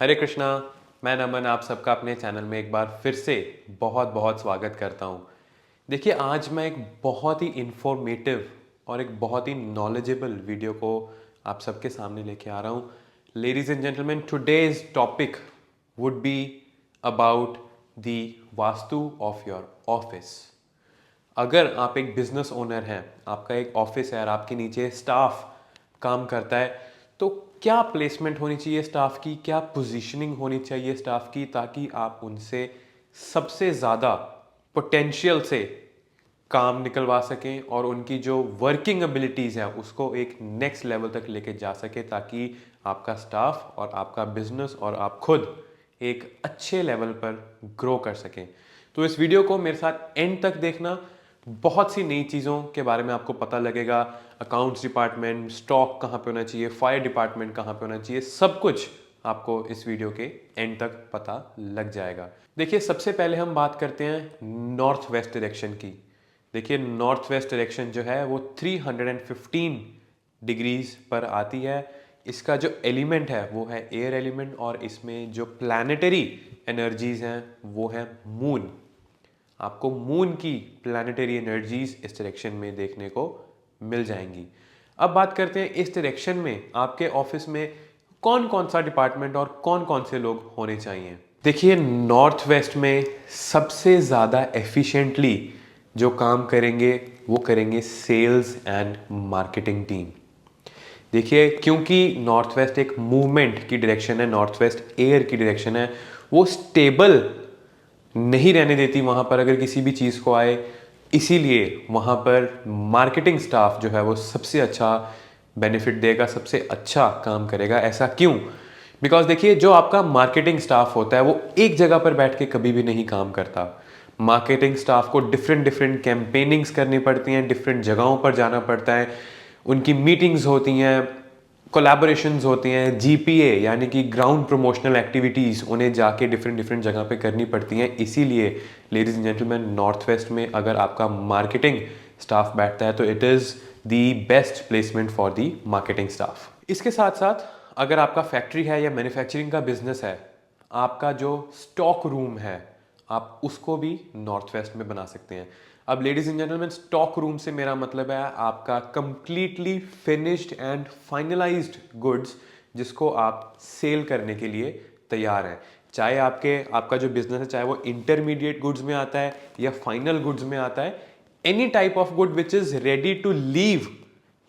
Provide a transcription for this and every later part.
हरे कृष्णा। मैं नमन आप सबका अपने चैनल में एक बार फिर से बहुत बहुत स्वागत करता हूँ। देखिए, आज मैं एक बहुत ही इंफॉर्मेटिव और एक बहुत ही नॉलेजेबल वीडियो को आप सबके सामने लेके आ रहा हूँ। Ladies and gentleman, today's topic would be about the vastu of your office. अगर आप एक बिजनेस ओनर हैं, आपका एक ऑफिस है और आपके नीचे स्टाफ काम करता है, तो क्या प्लेसमेंट होनी चाहिए स्टाफ की, क्या पोजीशनिंग होनी चाहिए स्टाफ की, ताकि आप उनसे सबसे ज़्यादा पोटेंशियल से काम निकलवा सकें और उनकी जो वर्किंग एबिलिटीज़ है उसको एक नेक्स्ट लेवल तक लेके जा सके, ताकि आपका स्टाफ और आपका बिजनेस और आप खुद एक अच्छे लेवल पर ग्रो कर सकें। तो इस वीडियो को मेरे साथ एंड तक देखना। बहुत सी नई चीज़ों के बारे में आपको पता लगेगा। अकाउंट्स डिपार्टमेंट, स्टॉक कहाँ पे होना चाहिए, फायर डिपार्टमेंट कहाँ पे होना चाहिए, सब कुछ आपको इस वीडियो के एंड तक पता लग जाएगा। देखिए, सबसे पहले हम बात करते हैं नॉर्थ वेस्ट डायरेक्शन की। देखिए, नॉर्थ वेस्ट डायरेक्शन जो है वो 315 डिग्रीज पर आती है। इसका जो एलिमेंट है वो है एयर एलिमेंट, और इसमें जो प्लैनेटरी एनर्जीज हैं वो है मून। आपको मून की प्लैनेटरी एनर्जीज इस डायरेक्शन में देखने को मिल जाएंगी। अब बात करते हैं इस डायरेक्शन में आपके ऑफिस में कौन कौन सा डिपार्टमेंट और कौन कौन से लोग होने चाहिए। देखिए, नॉर्थ वेस्ट में सबसे ज़्यादा एफिशिएंटली जो काम करेंगे वो करेंगे सेल्स एंड मार्केटिंग टीम। देखिए, क्योंकि नॉर्थ वेस्ट एक मूवमेंट की डायरेक्शन है, नॉर्थ वेस्ट एयर की डायरेक्शन है, वो स्टेबल नहीं रहने देती वहाँ पर अगर किसी भी चीज़ को आए। इसीलिए वहाँ पर मार्केटिंग स्टाफ जो है वो सबसे अच्छा बेनिफिट देगा, सबसे अच्छा काम करेगा। ऐसा क्यों? बिकॉज देखिए, जो आपका मार्केटिंग स्टाफ होता है वो एक जगह पर बैठ के कभी भी नहीं काम करता। मार्केटिंग स्टाफ को डिफरेंट डिफरेंट कैंपेनिंग्स करनी पड़ती हैं, डिफरेंट जगहों पर जाना पड़ता है, उनकी मीटिंग्स होती हैं, कोलैबोरेशंस होती हैं, जीपीए यानी कि ग्राउंड प्रमोशनल एक्टिविटीज़ उन्हें जाके डिफरेंट डिफरेंट जगह पे करनी पड़ती हैं। इसीलिए ladies and gentleman, north west में अगर आपका मार्केटिंग स्टाफ बैठता है तो it is the best placement for the marketing staff. इसके साथ साथ अगर आपका फैक्ट्री है या मैन्युफैक्चरिंग का बिजनेस है, आपका जो स्टॉक रूम है आप उसको भी नॉर्थ वेस्ट में बना सकते हैं। अब ladies and gentleman, stock room से मेरा मतलब है आपका completely finished and finalised goods जिसको आप सेल करने के लिए तैयार हैं। चाहे आपका जो बिजनेस है, चाहे वो इंटरमीडिएट गुड्स में आता है या फाइनल गुड्स में आता है, any type of good which is ready to leave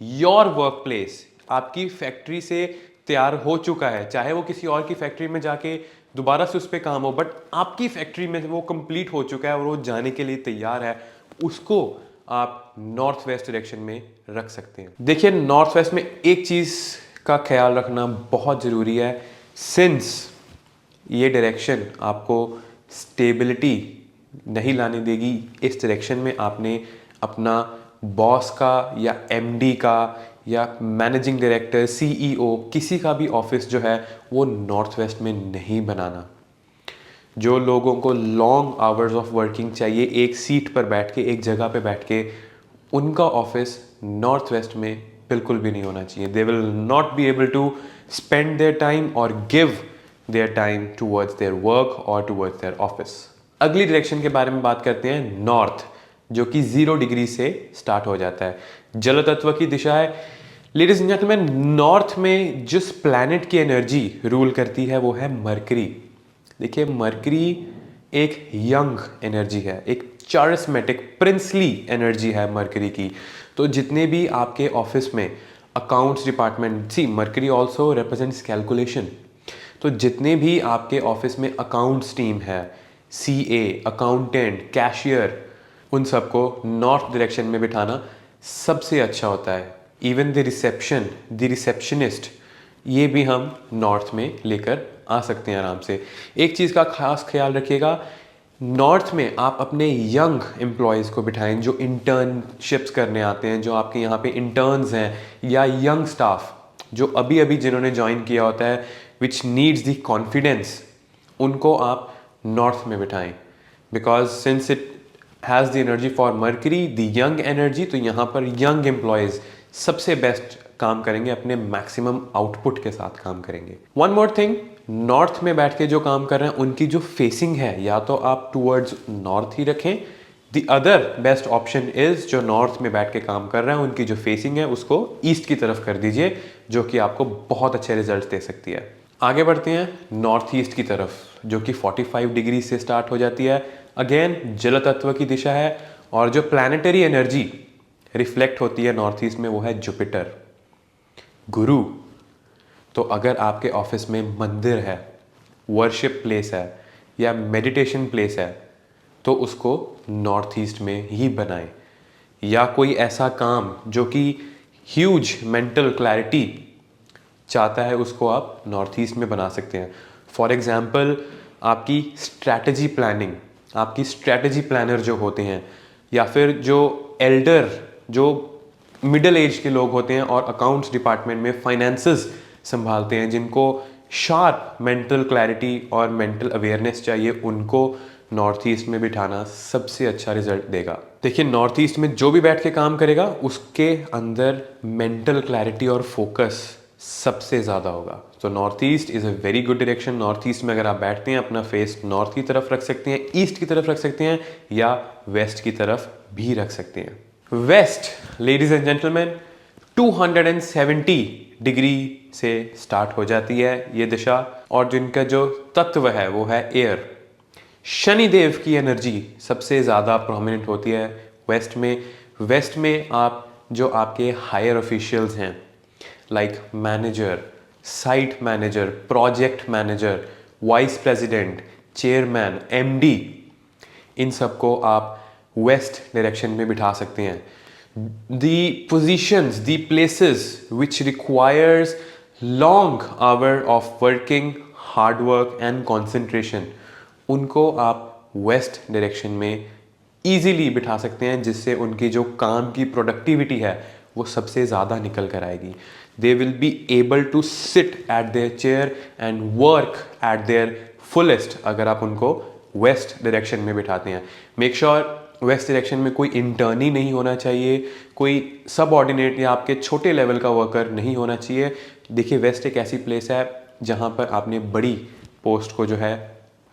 your work place, आपकी फैक्ट्री से तैयार हो चुका है, चाहे वो किसी और की फैक्ट्री में जाके दोबारा से उस पर काम हो, बट आपकी फैक्ट्री में वो कंप्लीट हो चुका है और वो जाने के लिए तैयार है, उसको आप नॉर्थ वेस्ट डायरेक्शन में रख सकते हैं। देखिए, नॉर्थ वेस्ट में एक चीज का ख्याल रखना बहुत जरूरी है। सिंस ये डायरेक्शन आपको स्टेबिलिटी नहीं लाने देगी, इस डायरेक्शन में आपने अपना बॉस का या एमडी का या मैनेजिंग डायरेक्टर, सीईओ, किसी का भी ऑफिस जो है वो नॉर्थ वेस्ट में नहीं बनाना। जो लोगों को लॉन्ग आवर्स ऑफ वर्किंग चाहिए, एक सीट पर बैठ के, एक जगह पे बैठ के, उनका ऑफिस नॉर्थ वेस्ट में बिल्कुल भी नहीं होना चाहिए। They will not be able to spend their time और give their time towards their work और टूवर्ड्स देयर ऑफिस। अगली डायरेक्शन के बारे में बात करते हैं, नॉर्थ, जो कि 0 डिग्री से स्टार्ट हो जाता है, जल तत्व की दिशा है। लेडीज एंड जेंटलमैन, नॉर्थ में जिस प्लैनेट की एनर्जी रूल करती है वो है मरकरी। देखिए, मरकरी एक यंग एनर्जी है, एक चारिस्मेटिक प्रिंसली एनर्जी है मरकरी की। तो जितने भी आपके ऑफिस में accounts department, C Mercury also represents calculation, तो जितने भी आपके ऑफिस में अकाउंट्स टीम है, सीए, अकाउंटेंट, कैशियर, उन सबको नॉर्थ डायरेक्शन में बिठाना सबसे अच्छा होता है। इवन द रिसेप्शनिस्ट, ये भी हम नॉर्थ में लेकर आ सकते हैं आराम से। एक चीज़ का खास ख्याल रखिएगा, नॉर्थ में आप अपने यंग एम्प्लॉयज़ को बिठाएं जो इंटर्नशिप्स करने आते हैं, जो आपके यहाँ पे इंटर्न्स हैं, या यंग स्टाफ जो अभी अभी जिन्होंने ज्वाइन किया होता है, विच नीड्स द कॉन्फिडेंस, उनको आप नॉर्थ में बिठाएं। Because since it has the energy for Mercury, the young energy, तो यहाँ पर यंग एम्प्लॉयज़ सबसे बेस्ट काम करेंगे, अपने मैक्सिमम आउटपुट के साथ काम करेंगे। वन मोर थिंग, नॉर्थ में बैठ के जो काम कर रहे हैं उनकी जो फेसिंग है या तो आप टूवर्ड्स नॉर्थ ही रखें, the other best option is जो नॉर्थ में बैठ के काम कर रहे हैं उनकी जो फेसिंग है उसको ईस्ट की तरफ कर दीजिए, जो कि आपको बहुत अच्छे रिजल्ट दे सकती है। आगे बढ़ते हैं नॉर्थ ईस्ट की तरफ, जो कि 45 डिग्री से स्टार्ट हो जाती है। अगेन जल तत्व की दिशा है और जो प्लैनेटरी एनर्जी रिफ्लेक्ट होती है नॉर्थ ईस्ट में वो है जुपिटर, गुरु। तो अगर आपके ऑफिस में मंदिर है, वर्शिप प्लेस है या मेडिटेशन प्लेस है तो उसको नॉर्थ ईस्ट में ही बनाएं, या कोई ऐसा काम जो कि ह्यूज मेंटल क्लैरिटी चाहता है उसको आप नॉर्थ ईस्ट में बना सकते हैं। फॉर एग्जाम्पल आपकी स्ट्रैटेजी प्लानिंग, आपकी स्ट्रैटेजी प्लानर जो होते हैं या फिर जो एल्डर जो मिडिल एज के लोग होते हैं और अकाउंट्स डिपार्टमेंट में फाइनेंसेस संभालते हैं, जिनको शार्प मेंटल क्लैरिटी और मेंटल अवेयरनेस चाहिए, उनको नॉर्थ ईस्ट में बिठाना सबसे अच्छा रिजल्ट देगा। देखिए नॉर्थ ईस्ट में जो भी बैठ के काम करेगा उसके अंदर मेंटल क्लैरिटी और फोकस सबसे ज़्यादा होगा। तो north east is a very good direction. North east में अगर आप बैठते हैं अपना फेस नॉर्थ की तरफ रख सकते हैं, ईस्ट की तरफ रख सकते हैं या वेस्ट की तरफ भी रख सकते हैं। West, ladies and gentleman, 270 degree से स्टार्ट हो जाती है ये दिशा, और जिनका जो तत्व है वो है एयर। शनि देव की एनर्जी सबसे ज़्यादा प्रोमिनेंट होती है वेस्ट में। वेस्ट में आप जो आपके हायर ऑफिशियल्स हैं like manager, site manager, project manager, vice president, chairman, MD, इन सबको आप वेस्ट डायरेक्शन में बिठा सकते हैं। The positions, the places which requires long hour of working, hard work and concentration, उनको आप वेस्ट डायरेक्शन में easily बिठा सकते हैं, जिससे उनकी जो काम की प्रोडक्टिविटी है वो सबसे ज़्यादा निकल कर आएगी। They will be able to sit at their chair and work at their fullest अगर आप उनको वेस्ट डायरेक्शन में बिठाते हैं। मेक श्योर वेस्ट डायरेक्शन में कोई इंटर्नी नहीं होना चाहिए, कोई सबऑर्डिनेट या आपके छोटे लेवल का वर्कर नहीं होना चाहिए। देखिए वेस्ट एक ऐसी प्लेस है जहाँ पर आपने बड़ी पोस्ट को जो है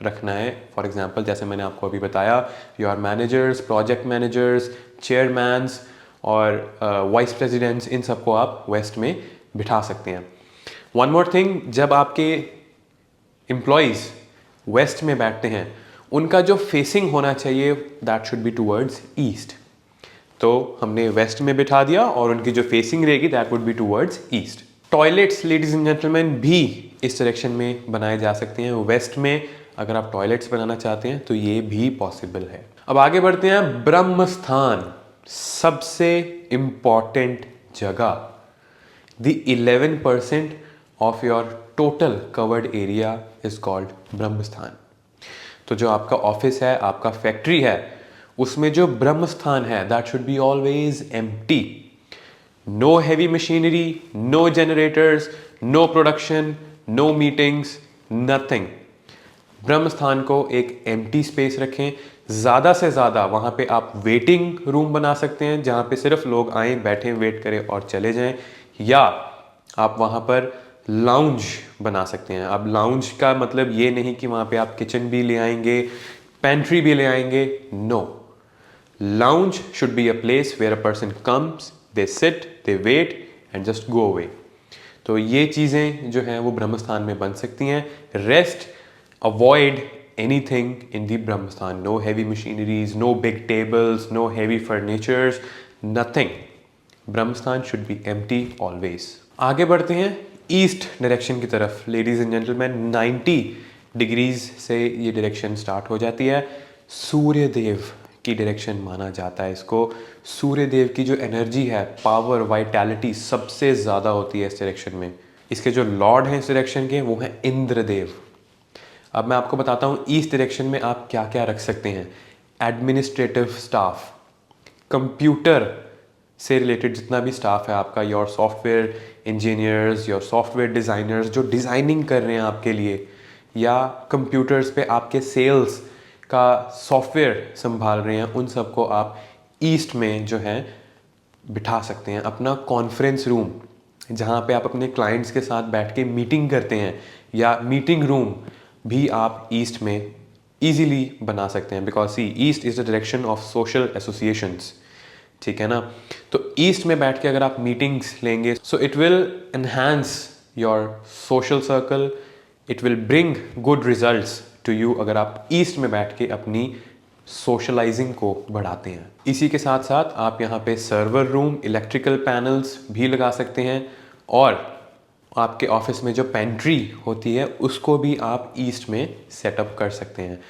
रखना है। फॉर एग्जांपल जैसे मैंने आपको अभी बताया, your managers, project managers, chairman's और वाइस प्रेसिडेंट्स, इन सबको आप वेस्ट में बिठा सकते हैं। वन मोर थिंग, जब आपके एम्प्लॉयज़ वेस्ट में बैठते हैं उनका जो फेसिंग होना चाहिए that should be towards east. तो हमने वेस्ट में बिठा दिया और उनकी जो फेसिंग रहेगी that would be towards east. Toilets ladies and gentleman भी इस डायरेक्शन में बनाए जा सकते हैं। वेस्ट में अगर आप टॉयलेट्स बनाना चाहते हैं तो ये भी पॉसिबल है। अब आगे बढ़ते हैं ब्रह्म स्थान, सबसे इंपॉर्टेंट जगह। The 11% of your total covered area is called ब्रह्म स्थान। तो जो आपका ऑफिस है, आपका फैक्ट्री है, उसमें जो ब्रह्म स्थान है that should be always empty. No heavy machinery, no generators, no production, no meetings, nothing. Brahmasthan को एक एम्प्टी स्पेस रखें। ज़्यादा से ज़्यादा वहाँ पे आप वेटिंग रूम बना सकते हैं जहाँ पे सिर्फ लोग आएँ, बैठें, वेट करें और चले जाएं, या आप वहाँ पर लाउंज बना सकते हैं। अब लाउंज का मतलब ये नहीं कि वहाँ पे आप किचन भी ले आएंगे, पेंट्री भी ले आएंगे, no. Lounge should be a place where a person comes, they sit, they wait and just go away. तो ये चीज़ें जो हैं वो ब्रह्म स्थान में बन सकती हैं। Rest, avoid anything in the Brahmasthan. No heavy machineries, no big tables, no heavy furnitures, nothing. Brahmasthan should be empty always. आगे बढ़ते हैं ईस्ट डायरेक्शन की तरफ। लेडीज एंड जेंटलमैन, 90 डिग्रीज से ये डायरेक्शन स्टार्ट हो जाती है। सूर्य देव की डायरेक्शन माना जाता है इसको। सूर्य देव की जो एनर्जी है, पावर, वाइटैलिटी सबसे ज़्यादा होती है इस डायरेक्शन में। इसके जो लॉर्ड हैं इस डायरेक्शन के वो हैं इंद्रदेव। अब मैं आपको बताता हूँ ईस्ट डायरेक्शन में आप क्या क्या रख सकते हैं। एडमिनिस्ट्रेटिव स्टाफ, कंप्यूटर से रिलेटेड जितना भी स्टाफ है आपका, your software engineers, your software designers जो डिज़ाइनिंग कर रहे हैं आपके लिए, या कंप्यूटर्स पे आपके सेल्स का सॉफ्टवेयर संभाल रहे हैं, उन सबको आप ईस्ट में जो है बिठा सकते हैं। अपना कॉन्फ्रेंस रूम जहाँ पे आप अपने क्लाइंट्स के साथ बैठ के मीटिंग करते हैं, या मीटिंग रूम भी आप ईस्ट में इजीली बना सकते हैं, because see east is the direction of social associations, ठीक है ना। तो ईस्ट में बैठ के अगर आप मीटिंग्स लेंगे, so it will enhance your social circle, it will bring good results to you अगर आप ईस्ट में बैठ के अपनी सोशलाइजिंग को बढ़ाते हैं। इसी के साथ साथ आप यहाँ पे सर्वर रूम, इलेक्ट्रिकल पैनल्स भी लगा सकते हैं, और आपके ऑफिस में जो पेंट्री होती है उसको भी आप ईस्ट में सेटअप कर सकते हैं।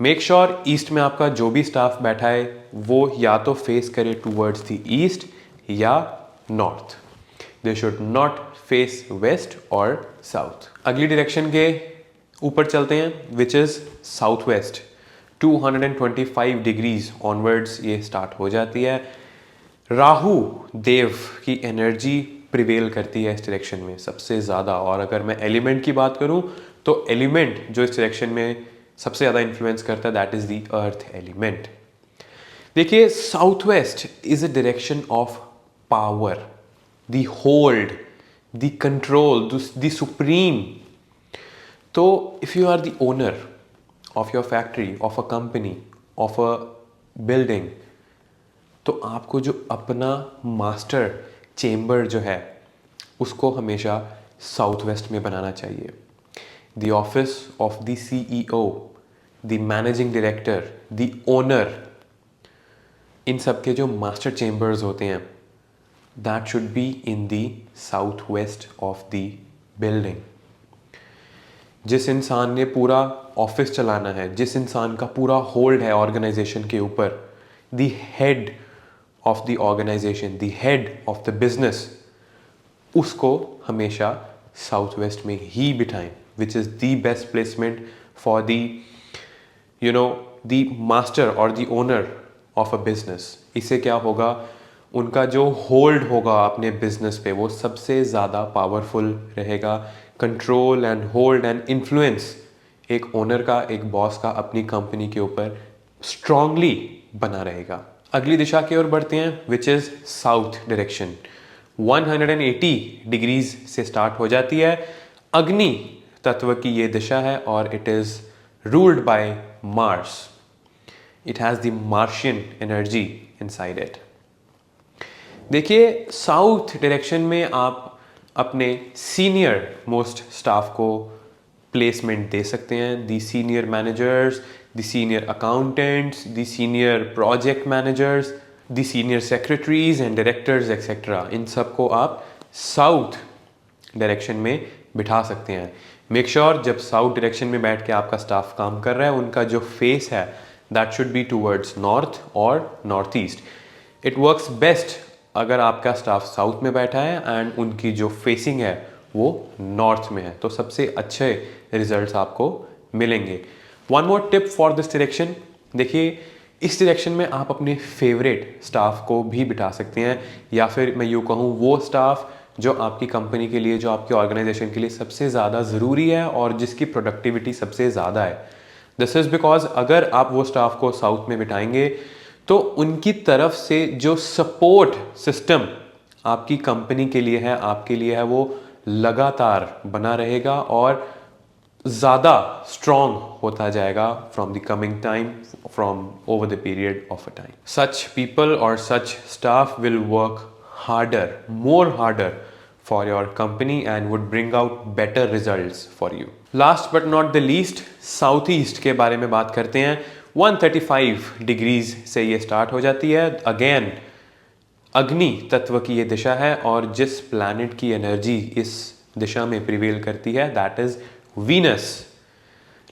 मेक श्योर ईस्ट में आपका जो भी स्टाफ बैठा है वो या तो फेस करे टूवर्ड्स द ईस्ट या north, they should not face west और साउथ। अगली डायरेक्शन के ऊपर चलते हैं, which is south west. 225 degrees onwards ये स्टार्ट हो जाती है। राहु देव की एनर्जी प्रिवेल करती है इस डायरेक्शन में सबसे ज़्यादा, और अगर मैं एलिमेंट की बात करूं तो एलिमेंट जो इस डायरेक्शन में सबसे ज़्यादा इन्फ्लुएंस करता है that is the earth element. देखिए, south west is a direction of power, the hold, the control, the supreme. तो if you are the owner of your factory, of a company, of a building, तो आपको जो अपना master chamber जो है उसको हमेशा साउथ वेस्ट में बनाना चाहिए। The office of the CEO, the managing director, the owner, इन सब के जो मास्टर चेम्बर्स होते हैं that should be in the south west of the building. जिस इंसान ने पूरा ऑफिस चलाना है, जिस इंसान का पूरा होल्ड है ऑर्गेनाइजेशन के ऊपर, the head of the organisation, the head of the business, उसको हमेशा साउथ वेस्ट में ही बिठाएं, which is the best placement for the the master और the owner of a business. इससे क्या होगा, उनका जो होल्ड होगा अपने बिजनेस पे वो सबसे ज़्यादा पावरफुल रहेगा। Control and hold and influence एक ओनर का, एक बॉस का अपनी कंपनी के ऊपर स्ट्रांगली बना रहेगा। अगली दिशा की ओर बढ़ते हैं, which is south direction. 180 degrees से स्टार्ट हो जाती है। अग्नि तत्व की ये दिशा है और it is ruled by Mars. It has the Martian energy inside it. देखिए, साउथ डायरेक्शन में आप अपने सीनियर मोस्ट स्टाफ को प्लेसमेंट दे सकते हैं, the senior managers, the senior accountants, the senior project managers, the senior secretaries and directors etcetera. इन सबको आप साउथ डायरेक्शन में बिठा सकते हैं। मेक श्योर जब साउथ डायरेक्शन में बैठ के आपका स्टाफ काम कर रहा है उनका जो फेस है that should be towards north और north east. It works best अगर आपका स्टाफ साउथ में बैठा है एंड उनकी जो फेसिंग है वो नॉर्थ में है, तो सबसे अच्छे रिजल्ट्स आपको मिलेंगे। One more tip for this direction, देखिए इस डायरेक्शन में आप अपने फेवरेट स्टाफ को भी बिठा सकते हैं, या फिर मैं यूँ कहूँ वो स्टाफ जो आपकी कंपनी के लिए, जो आपकी ऑर्गेनाइजेशन के लिए सबसे ज़्यादा ज़रूरी है और जिसकी प्रोडक्टिविटी सबसे ज़्यादा है। दिस इज़ बिकॉज अगर आप वो स्टाफ को साउथ में बिठाएंगे तो उनकी तरफ से जो सपोर्ट सिस्टम आपकी कंपनी के लिए है, आपके लिए है, वो लगातार बना रहेगा और ज़्यादा स्ट्रॉन्ग होता जाएगा from the coming time, from over the period of a time. Such people और such staff will work harder, more harder for your company and would bring out better results for you. Last but not the least, south east के बारे में बात करते हैं। 135 degrees से ये start हो जाती है। अगेन अग्नि तत्व की ये दिशा है और जिस प्लैनेट की एनर्जी इस दिशा में प्रिवेल करती है that is Venus.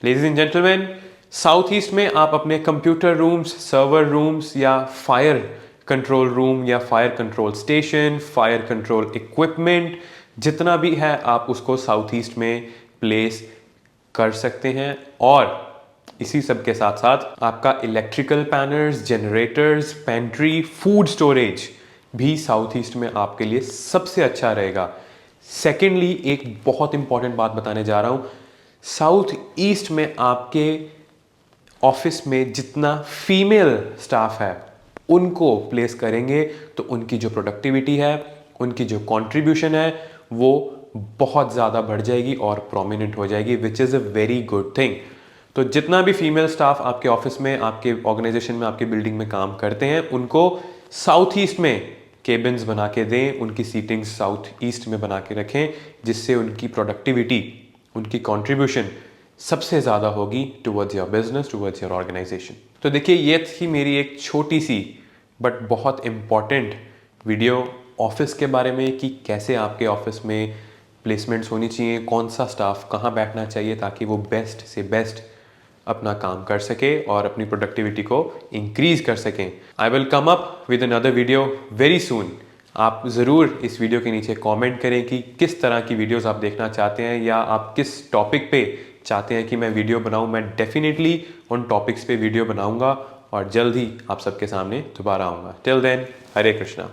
Ladies and gentleman, south east में आप अपने कंप्यूटर रूम्स, सर्वर रूम्स या फायर कंट्रोल रूम या fire control station, fire control equipment जितना भी है आप उसको साउथ ईस्ट में प्लेस कर सकते हैं। और इसी सब के साथ साथ आपका electrical panels, generators, pantry, food storage भी साउथ ईस्ट में आपके लिए सबसे अच्छा रहेगा। सेकेंडली, एक बहुत इंपॉर्टेंट बात बताने जा रहा हूं, साउथ ईस्ट में आपके ऑफिस में जितना फीमेल स्टाफ है उनको प्लेस करेंगे तो उनकी जो प्रोडक्टिविटी है उनकी जो कंट्रीब्यूशन है वो बहुत ज़्यादा बढ़ जाएगी और प्रोमिनेंट हो जाएगी, which is a very good thing. तो जितना भी फीमेल स्टाफ आपके ऑफिस में, आपके ऑर्गेनाइजेशन में, आपके बिल्डिंग में काम करते हैं, उनको साउथ ईस्ट में केबिन्स बना के दें, उनकी सीटिंग्स साउथ ईस्ट में बना के रखें, जिससे उनकी प्रोडक्टिविटी, उनकी कंट्रीब्यूशन सबसे ज़्यादा होगी towards your business, towards your organisation. तो देखिए, ये थी मेरी एक छोटी सी बट बहुत इम्पॉर्टेंट वीडियो ऑफिस के बारे में कि कैसे आपके ऑफिस में प्लेसमेंट्स होनी चाहिए, कौन सा स्टाफ कहाँ बैठना चाहिए ताकि वो बेस्ट से बेस्ट अपना काम कर सके और अपनी प्रोडक्टिविटी को इंक्रीज कर सकें। I will come up with another video very soon. आप ज़रूर इस वीडियो के नीचे कमेंट करें कि किस तरह की वीडियोस आप देखना चाहते हैं या आप किस टॉपिक पे चाहते हैं कि मैं वीडियो बनाऊं। मैं डेफिनेटली उन टॉपिक्स पे वीडियो बनाऊंगा और जल्द ही आप सबके सामने दोबारा आऊँगा। टिल देन, हरे कृष्णा।